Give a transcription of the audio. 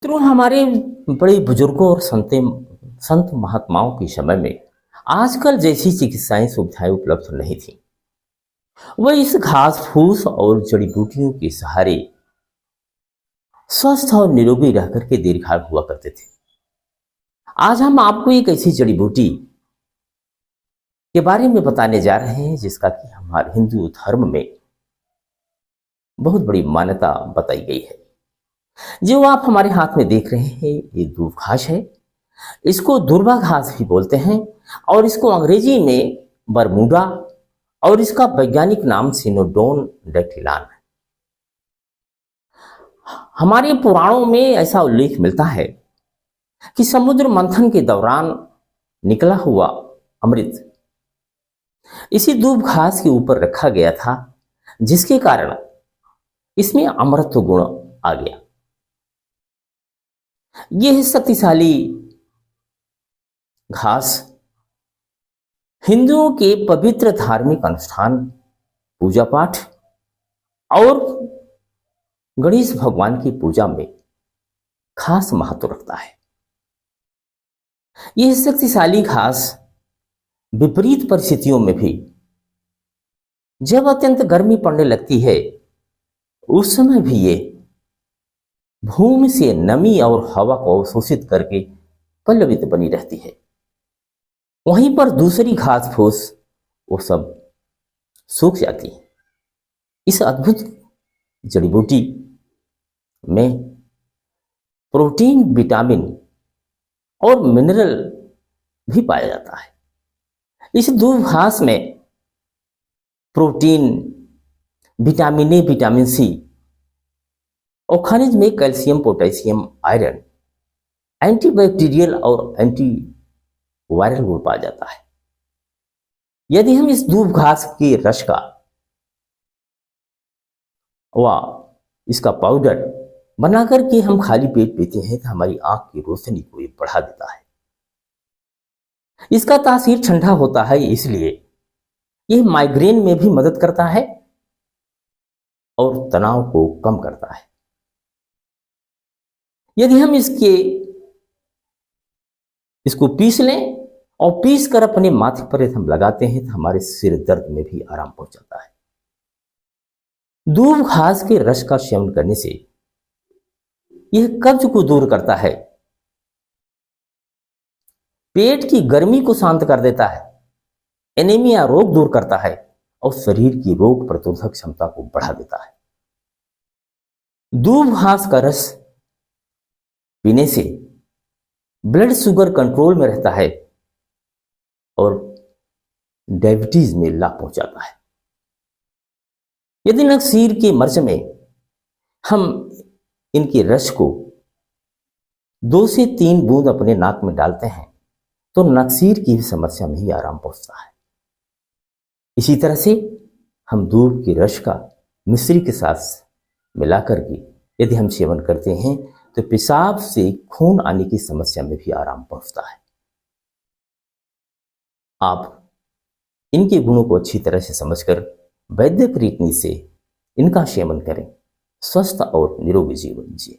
तो हमारे बड़े बुजुर्गों और संत महात्माओं के समय में आजकल जैसी चिकित्साएं सुविधाएं उपलब्ध नहीं थी। वह इस घास फूस और जड़ी बूटियों के सहारे स्वस्थ और निरोगी रह करके दीर्घायु हुआ करते थे। आज हम आपको एक ऐसी जड़ी बूटी के बारे में बताने जा रहे हैं जिसका कि हमारे हिंदू धर्म में बहुत बड़ी मान्यता बताई गई है। जो आप हमारे हाथ में देख रहे हैं ये दूब घास है। इसको दुर्वा घास भी बोलते हैं और इसको अंग्रेजी में बरमूडा और इसका वैज्ञानिक नाम सिनोडोन डैक्टिलान है। हमारे पुराणों में ऐसा उल्लेख मिलता है कि समुद्र मंथन के दौरान निकला हुआ अमृत इसी दूब घास के ऊपर रखा गया था, जिसके कारण इसमें अमरत्व गुण आ गया। यह शक्तिशाली घास हिंदुओं के पवित्र धार्मिक अनुष्ठान, पूजा पाठ और गणेश भगवान की पूजा में खास महत्व रखता है। यह शक्तिशाली घास विपरीत परिस्थितियों में भी जब अत्यंत गर्मी पड़ने लगती है उस समय भी ये भूमि से नमी और हवा को अवशोषित करके पल्लवित बनी रहती है। वहीं पर दूसरी घास फूस वो सब सूख जाती है। इस अद्भुत जड़ी बूटी में प्रोटीन, विटामिन और मिनरल भी पाया जाता है। इस दूब घास में protein, vitamin A, vitamin C और खनिज में कैल्शियम, पोटेशियम, आयरन, एंटीबैक्टीरियल और एंटी वायरल गुण पाया जाता है। यदि हम इस दूब घास के रस का व इसका पाउडर बनाकर के हम खाली पेट पीते हैं तो हमारी आंख की रोशनी को ये बढ़ा देता है। इसका तासीर ठंडा होता है, इसलिए यह माइग्रेन में भी मदद करता है और तनाव को कम करता है। यदि हम इसको पीस लें और पीस कर अपने माथे पर हम लगाते हैं तो हमारे सिर दर्द में भी आराम पहुंच जाता है। दूब घास के रस का सेवन करने से यह कब्ज को दूर करता है, पेट की गर्मी को शांत कर देता है, एनीमिया रोग दूर करता है और शरीर की रोग प्रतिरोधक क्षमता को बढ़ा देता है। दूब घास का रस पीने से ब्लड शुगर कंट्रोल में रहता है और डायबिटीज में लाभ पहुंचाता है। यदि नक्सीर के मर्च में हम इनके रस को 2 से 3 बूंद अपने नाक में डालते हैं तो नक्सीर की भी समस्या में ही आराम पहुंचता है। इसी तरह से हम दूब के रस का मिश्री के साथ मिलाकर के यदि हम सेवन करते हैं तो पेशाब से खून आने की समस्या में भी आराम पहुंचता है। आप इनके गुणों को अच्छी तरह से समझकर वैद्यक रीति से इनका सेवन करें, स्वस्थ और निरोगी जीवन जिए।